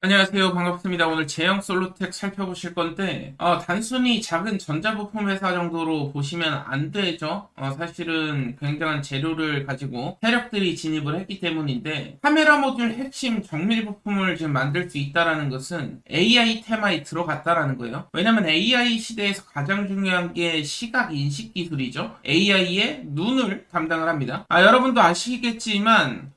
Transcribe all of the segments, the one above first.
안녕하세요. 반갑습니다. 오늘 제형 솔루텍 살펴보실 건데, 단순히 작은 전자부품 회사 정도로 보시면 안 되죠. 사실은 굉장한 재료를 가지고 세력들이 진입을 했기 때문인데, 카메라 모듈 핵심 정밀 부품을 지금 만들 수 있다라는 것은 AI 테마에 들어갔다라는 거예요. 왜냐면 AI 시대에서 가장 중요한 게 시각 인식 기술이죠. AI의 눈을 담당을 합니다. 여러분도 아시겠지만,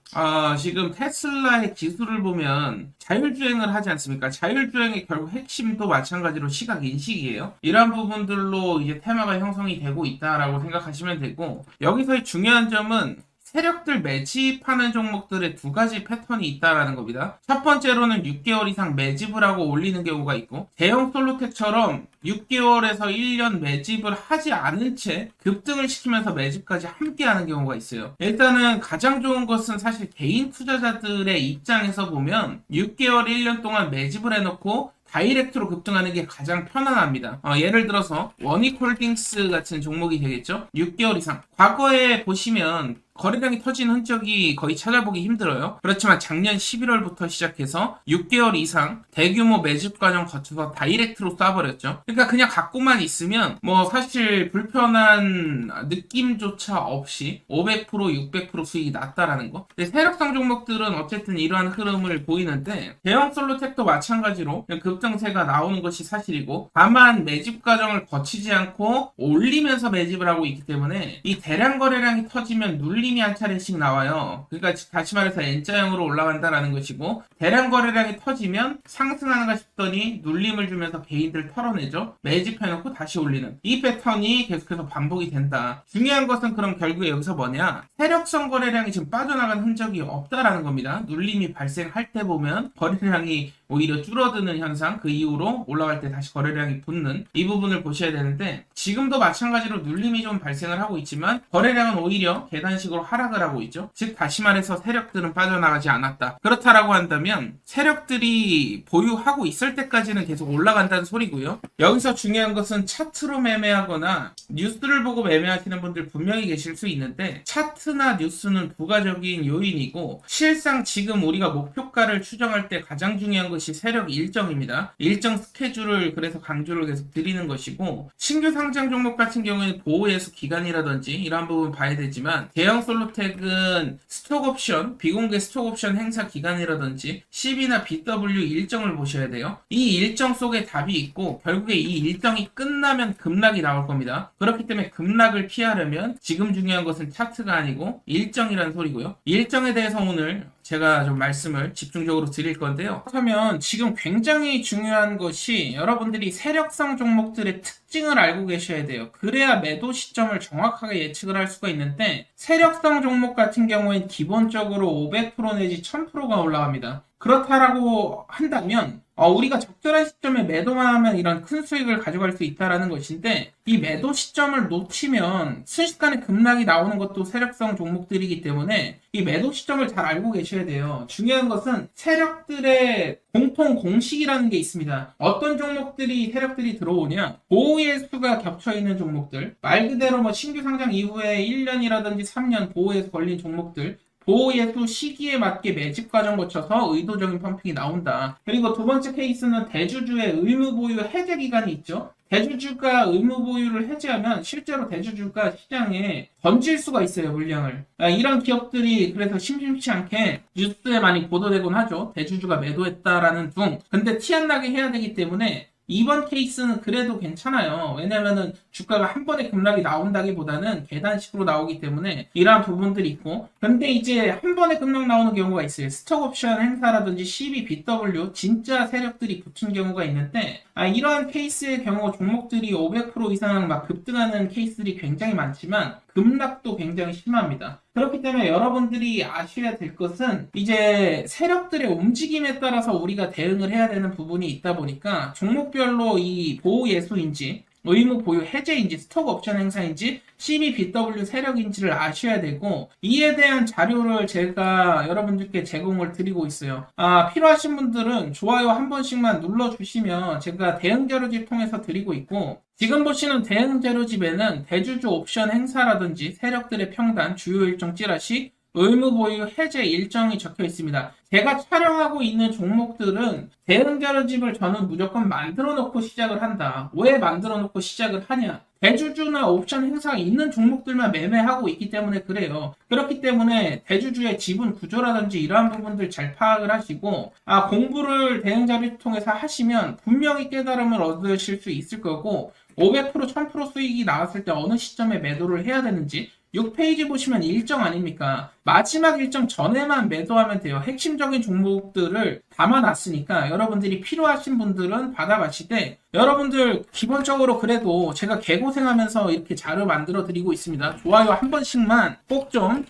지금 테슬라의 기술을 보면 자율주행을 하지 않습니까? 자율주행의 결국 핵심도 마찬가지로 시각 인식이에요. 이러한 부분들로 이제 테마가 형성이 되고 있다라고 생각하시면 되고, 여기서의 중요한 점은 세력들 매집하는 종목들의 두 가지 패턴이 있다라는 겁니다. 첫 번째로는 6개월 이상 매집을 하고 올리는 경우가 있고, 대형 솔로텍처럼 6개월에서 1년 매집을 하지 않은 채 급등을 시키면서 매집까지 함께 하는 경우가 있어요. 일단은 가장 좋은 것은 사실 개인 투자자들의 입장에서 보면 6개월, 1년 동안 매집을 해놓고 다이렉트로 급등하는 게 가장 편안합니다. 예를 들어서 원익홀딩스 같은 종목이 되겠죠. 6개월 이상. 과거에 보시면 거래량이 터진 흔적이 거의 찾아보기 힘들어요. 그렇지만 작년 11월부터 시작해서 6개월 이상 대규모 매집 과정 거쳐서 다이렉트로 쏴버렸죠. 그러니까 그냥 갖고만 있으면 뭐 사실 불편한 느낌조차 없이 500%, 600% 수익이 났다라는 거. 근데 세력성 종목들은 어쨌든 이러한 흐름을 보이는데, 대형 솔로텍도 마찬가지로 급등세가 나오는 것이 사실이고, 다만 매집 과정을 거치지 않고 올리면서 매집을 하고 있기 때문에 이 대량 거래량이 터지면 눌림이 한 차례씩 나와요. 그러니까 다시 말해서 N자형으로 올라간다라는 것이고, 대량 거래량이 터지면 상승하는가 싶더니 눌림을 주면서 개인들 털어내죠. 매집해놓고 다시 올리는 이 패턴이 계속해서 반복이 된다. 중요한 것은 그럼 결국에 여기서 뭐냐, 세력성 거래량이 지금 빠져나간 흔적이 없다라는 겁니다. 눌림이 발생할 때 보면 거래량이 오히려 줄어드는 현상, 그 이후로 올라갈 때 다시 거래량이 붙는 이 부분을 보셔야 되는데, 지금도 마찬가지로 눌림이 좀 발생을 하고 있지만 거래량은 오히려 계단식으로 하락을 하고 있죠. 즉 다시 말해서 세력들은 빠져나가지 않았다. 그렇다라고 한다면 세력들이 보유하고 있을 때까지는 계속 올라간다는 소리고요. 여기서 중요한 것은 차트로 매매하거나 뉴스를 보고 매매하시는 분들 분명히 계실 수 있는데, 차트나 뉴스는 부가적인 요인이고, 실상 지금 우리가 목표가를 추정할 때 가장 중요한 것이 세력 일정입니다. 일정 스케줄을 그래서 강조를 계속 드리는 것이고, 신규 상장 종목 같은 경우에는 보호예수 기간이라든지 이러한 부분 봐야 되지만, 대형 솔로텍은 스톡옵션, 비공개 스톡옵션 행사 기간이라든지 CB나 BW 일정을 보셔야 돼요. 이 일정 속에 답이 있고, 결국에 이 일정이 끝나면 급락이 나올 겁니다. 그렇기 때문에 급락을 피하려면 지금 중요한 것은 차트가 아니고 일정이라는 소리고요. 일정에 대해서 오늘 제가 좀 말씀을 집중적으로 드릴 건데요. 그렇다면 지금 굉장히 중요한 것이 여러분들이 세력성 종목들의 특징을 알고 계셔야 돼요. 그래야 매도 시점을 정확하게 예측을 할 수가 있는데, 세력성 종목 같은 경우엔 기본적으로 500% 내지 1000%가 올라갑니다. 그렇다라고 한다면 우리가 적절한 시점에 매도만 하면 이런 큰 수익을 가져갈 수 있다는 것인데, 이 매도 시점을 놓치면 순식간에 급락이 나오는 것도 세력성 종목들이기 때문에 이 매도 시점을 잘 알고 계셔야 돼요. 중요한 것은 세력들의 공통 공식이라는 게 있습니다. 어떤 종목들이 세력들이 들어오냐, 보호예수가 겹쳐있는 종목들, 말 그대로 뭐 신규 상장 이후에 1년이라든지 3년 보호예수 걸린 종목들, 보호예수 시기에 맞게 매집 과정 거쳐서 의도적인 펌핑이 나온다. 그리고 두 번째 케이스는 대주주의 의무 보유 해제 기간이 있죠. 대주주가 의무 보유를 해제하면 실제로 대주주가 시장에 던질 수가 있어요, 물량을. 이런 기업들이 그래서 심심치 않게 뉴스에 많이 보도되곤 하죠. 대주주가 매도했다라는 둥. 근데 티 안 나게 해야 되기 때문에 이번 케이스는 그래도 괜찮아요. 왜냐면은 주가가 한 번에 급락이 나온다기보다는 계단식으로 나오기 때문에 이러한 부분들이 있고, 근데 이제 한 번에 급락 나오는 경우가 있어요. 스톡옵션 행사라든지 CB, BW 진짜 세력들이 붙은 경우가 있는데, 이러한 케이스의 경우 종목들이 500% 이상 막 급등하는 케이스들이 굉장히 많지만 급락도 굉장히 심합니다. 그렇기 때문에 여러분들이 아셔야 될 것은, 이제 세력들의 움직임에 따라서 우리가 대응을 해야 되는 부분이 있다 보니까 종목별로 이 보호 예수인지 의무 보유 해제인지 스톡 옵션 행사인지 CBBW 세력인지를 아셔야 되고, 이에 대한 자료를 제가 여러분들께 제공을 드리고 있어요. 필요하신 분들은 좋아요 한 번씩만 눌러주시면 제가 대응 자료집 통해서 드리고 있고, 지금 보시는 대응 자료집에는 대주주 옵션 행사라든지 세력들의 평단, 주요 일정 찌라시, 의무 보유 해제 일정이 적혀 있습니다. 제가 촬영하고 있는 종목들은 대응 자료집을 저는 무조건 만들어 놓고 시작을 한다. 왜 만들어 놓고 시작을 하냐? 대주주나 옵션 행사가 있는 종목들만 매매하고 있기 때문에 그래요. 그렇기 때문에 대주주의 지분 구조라든지 이러한 부분들 잘 파악을 하시고, 공부를 대응 자료 통해서 하시면 분명히 깨달음을 얻으실 수 있을 거고, 500% 1000% 수익이 나왔을 때 어느 시점에 매도를 해야 되는지 6페이지 보시면 일정 아닙니까? 마지막 일정 전에만 매도하면 돼요. 핵심적인 종목들을 담아놨으니까 여러분들이 필요하신 분들은 받아가실 때 여러분들 기본적으로 그래도 제가 개고생하면서 이렇게 자료 만들어 드리고 있습니다. 좋아요 한 번씩만 꼭 좀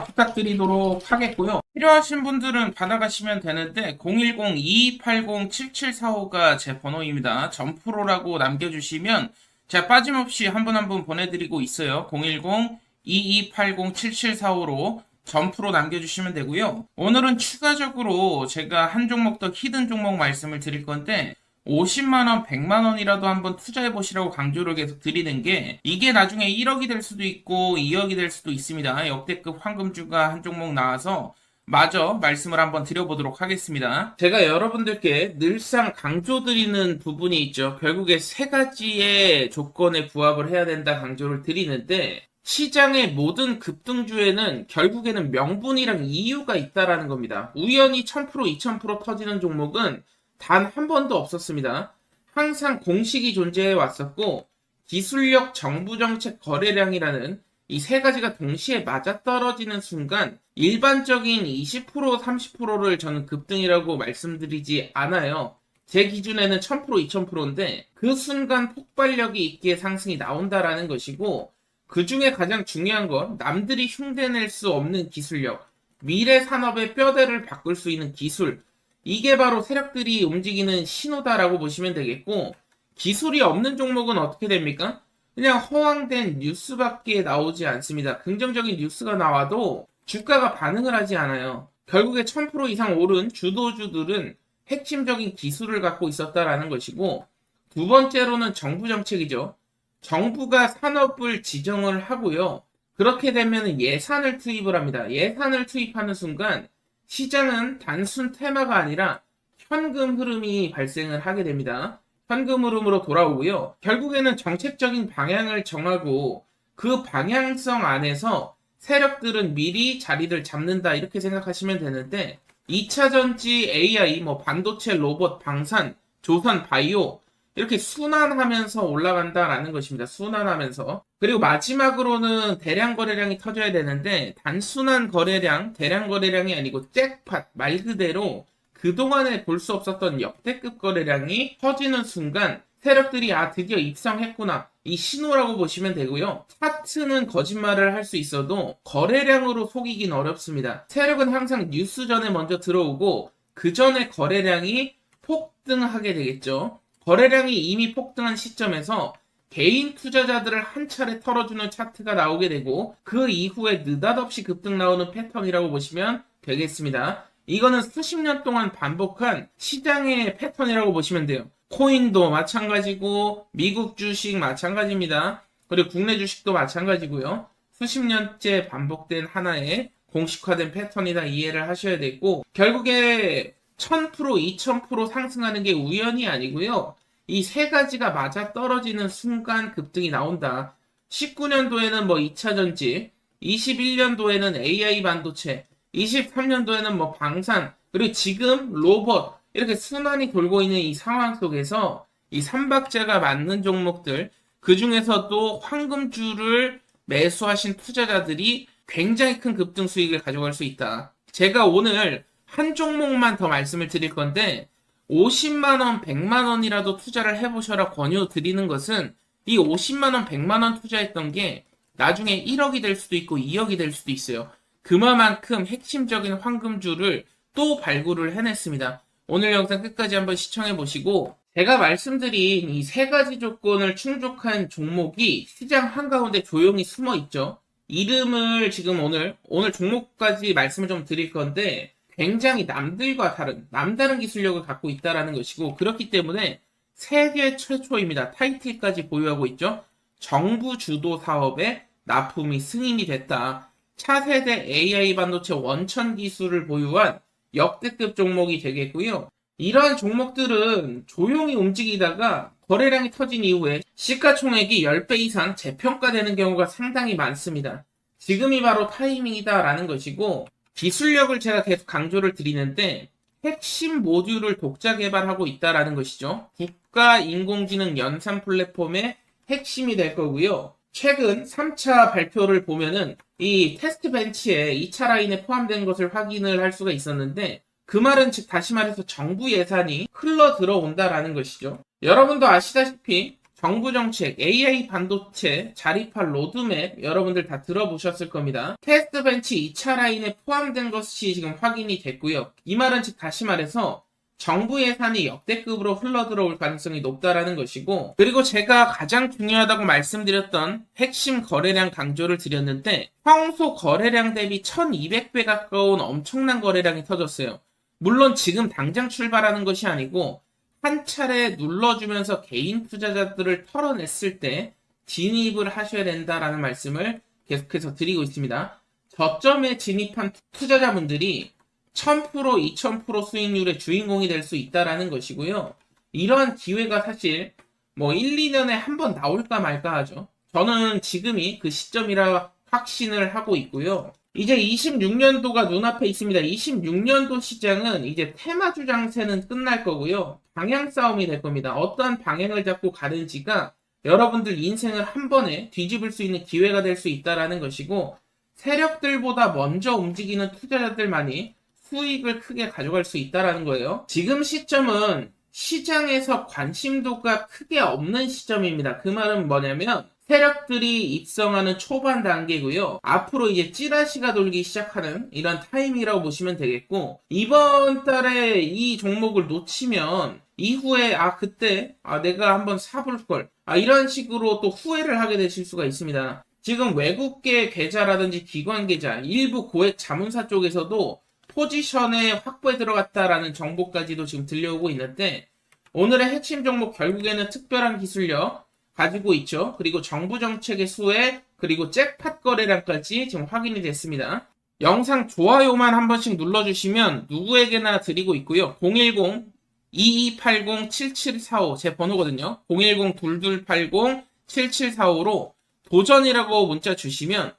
부탁드리도록 하겠고요. 필요하신 분들은 받아가시면 되는데 010-2280-7745가 제 번호입니다. 점프로라고 남겨주시면 제가 빠짐없이 한 분 한 분 보내드리고 있어요. 010-2280-7745로 점프로 남겨주시면 되고요. 오늘은 추가적으로 제가 한 종목 더 히든 종목 말씀을 드릴 건데 50만원, 100만원이라도 한번 투자해보시라고 강조를 계속 드리는 게 이게 나중에 1억이 될 수도 있고 2억이 될 수도 있습니다. 역대급 황금주가 한 종목 나와서 마저 말씀을 한번 드려보도록 하겠습니다. 제가 여러분들께 늘상 강조드리는 부분이 있죠. 결국에 세 가지의 조건에 부합을 해야 된다 강조를 드리는데 시장의 모든 급등주에는 결국에는 명분이랑 이유가 있다라는 겁니다. 우연히 1000%, 2000% 터지는 종목은 단 한 번도 없었습니다. 항상 공식이 존재해 왔었고 기술력, 정부정책, 거래량이라는 이 세 가지가 동시에 맞아떨어지는 순간 일반적인 20%, 30%를 저는 급등이라고 말씀드리지 않아요. 제 기준에는 1000%, 2000%인데 그 순간 폭발력이 있기에 상승이 나온다라는 것이고 그 중에 가장 중요한 건 남들이 흉내낼 수 없는 기술력, 미래 산업의 뼈대를 바꿀 수 있는 기술, 이게 바로 세력들이 움직이는 신호다라고 보시면 되겠고 기술이 없는 종목은 어떻게 됩니까? 그냥 허황된 뉴스밖에 나오지 않습니다. 긍정적인 뉴스가 나와도 주가가 반응을 하지 않아요. 결국에 1000% 이상 오른 주도주들은 핵심적인 기술을 갖고 있었다라는 것이고 두 번째로는 정부 정책이죠. 정부가 산업을 지정을 하고요. 그렇게 되면 예산을 투입을 합니다. 예산을 투입하는 순간 시장은 단순 테마가 아니라 현금 흐름이 발생을 하게 됩니다. 현금 흐름으로 돌아오고요. 결국에는 정책적인 방향을 정하고 그 방향성 안에서 세력들은 미리 자리를 잡는다 이렇게 생각하시면 되는데 2차 전지, AI, 반도체, 로봇, 방산, 조선, 바이오 이렇게 순환하면서 올라간다라는 것입니다. 순환하면서. 그리고 마지막으로는 대량 거래량이 터져야 되는데 단순한 거래량, 대량 거래량이 아니고 잭팟 말 그대로 그동안에 볼 수 없었던 역대급 거래량이 터지는 순간 세력들이 드디어 입성했구나. 이 신호라고 보시면 되고요. 차트는 거짓말을 할 수 있어도 거래량으로 속이긴 어렵습니다. 세력은 항상 뉴스 전에 먼저 들어오고 그 전에 거래량이 폭등하게 되겠죠. 거래량이 이미 폭등한 시점에서 개인 투자자들을 한 차례 털어주는 차트가 나오게 되고 그 이후에 느닷없이 급등 나오는 패턴이라고 보시면 되겠습니다. 이거는 수십 년 동안 반복한 시장의 패턴이라고 보시면 돼요. 코인도 마찬가지고 미국 주식 마찬가지입니다. 그리고 국내 주식도 마찬가지고요. 수십 년째 반복된 하나의 공식화된 패턴이다 이해를 하셔야 되고 결국에 1000%, 2000% 상승하는 게 우연이 아니고요. 이 세 가지가 맞아 떨어지는 순간 급등이 나온다. 19년도에는 2차 전지, 21년도에는 AI 반도체, 23년도에는 방산, 그리고 지금 로봇, 이렇게 순환이 돌고 있는 이 상황 속에서 이 삼박자가 맞는 종목들, 그 중에서도 황금주를 매수하신 투자자들이 굉장히 큰 급등 수익을 가져갈 수 있다. 제가 오늘 한 종목만 더 말씀을 드릴 건데 50만원, 100만원이라도 투자를 해보셔라 권유 드리는 것은 이 50만원, 100만원 투자했던 게 나중에 1억이 될 수도 있고 2억이 될 수도 있어요. 그만큼 핵심적인 황금주를 또 발굴을 해냈습니다. 오늘 영상 끝까지 한번 시청해 보시고 제가 말씀드린 이 세 가지 조건을 충족한 종목이 시장 한가운데 조용히 숨어 있죠. 이름을 지금 오늘 종목까지 말씀을 좀 드릴 건데 굉장히 남들과 남다른 기술력을 갖고 있다라는 것이고 그렇기 때문에 세계 최초입니다. 타이틀까지 보유하고 있죠. 정부 주도 사업에 납품이 승인이 됐다. 차세대 AI 반도체 원천 기술을 보유한 역대급 종목이 되겠고요. 이러한 종목들은 조용히 움직이다가 거래량이 터진 이후에 시가총액이 10배 이상 재평가되는 경우가 상당히 많습니다. 지금이 바로 타이밍이다라는 것이고, 기술력을 제가 계속 강조를 드리는데 핵심 모듈을 독자 개발하고 있다라는 것이죠. 국가 인공지능 연산 플랫폼의 핵심이 될 거고요. 최근 3차 발표를 보면은 이 테스트 벤치에 2차 라인에 포함된 것을 확인을 할 수가 있었는데, 그 말은 즉 다시 말해서 정부 예산이 흘러 들어온다라는 것이죠. 여러분도 아시다시피 정부 정책, AI 반도체 자립할 로드맵 여러분들 다 들어보셨을 겁니다. 테스트 벤치 2차 라인에 포함된 것이 지금 확인이 됐고요. 이 말은 즉 다시 말해서 정부 예산이 역대급으로 흘러 들어올 가능성이 높다라는 것이고, 그리고 제가 가장 중요하다고 말씀드렸던 핵심 거래량 강조를 드렸는데, 평소 거래량 대비 1200배 가까운 엄청난 거래량이 터졌어요. 물론 지금 당장 출발하는 것이 아니고 한 차례 눌러주면서 개인 투자자들을 털어냈을 때 진입을 하셔야 된다라는 말씀을 계속해서 드리고 있습니다. 저점에 진입한 투자자분들이 1000%, 2000% 수익률의 주인공이 될 수 있다라는 것이고요. 이러한 기회가 사실 1, 2년에 한 번 나올까 말까 하죠. 저는 지금이 그 시점이라 확신을 하고 있고요. 이제 26년도가 눈앞에 있습니다. 26년도 시장은 이제 테마주 장세는 끝날 거고요. 방향 싸움이 될 겁니다. 어떠한 방향을 잡고 가는지가 여러분들 인생을 한 번에 뒤집을 수 있는 기회가 될 수 있다라는 것이고, 세력들보다 먼저 움직이는 투자자들만이 수익을 크게 가져갈 수 있다라는 거예요. 지금 시점은 시장에서 관심도가 크게 없는 시점입니다. 그 말은 뭐냐면 세력들이 입성하는 초반 단계고요. 앞으로 이제 찌라시가 돌기 시작하는 이런 타임이라고 보시면 되겠고, 이번 달에 이 종목을 놓치면 이후에 그때 내가 한번 사볼 걸 이런 식으로 또 후회를 하게 되실 수가 있습니다. 지금 외국계 계좌라든지 기관 계좌, 일부 고액 자문사 쪽에서도 포지션에 확보에 들어갔다라는 정보까지도 지금 들려오고 있는데, 오늘의 핵심 종목 결국에는 특별한 기술력 가지고 있죠. 그리고 정부 정책의 수혜, 그리고 잭팟 거래량까지 지금 확인이 됐습니다. 영상 좋아요만 한 번씩 눌러주시면 누구에게나 드리고 있고요. 010-2280-7745 제 번호거든요. 010-2280-7745로 도전이라고 문자 주시면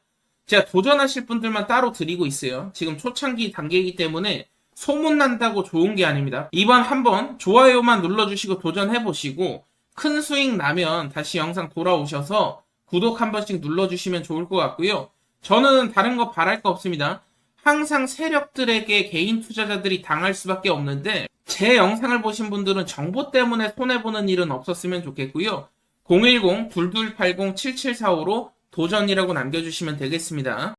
제가 도전하실 분들만 따로 드리고 있어요. 지금 초창기 단계이기 때문에 소문난다고 좋은 게 아닙니다. 이번 한번 좋아요만 눌러주시고 도전해보시고 큰 수익 나면 다시 영상 돌아오셔서 구독 한 번씩 눌러주시면 좋을 것 같고요. 저는 다른 거 바랄 거 없습니다. 항상 세력들에게 개인 투자자들이 당할 수밖에 없는데, 제 영상을 보신 분들은 정보 때문에 손해보는 일은 없었으면 좋겠고요. 010-2280-7745로 도전이라고 남겨주시면 되겠습니다.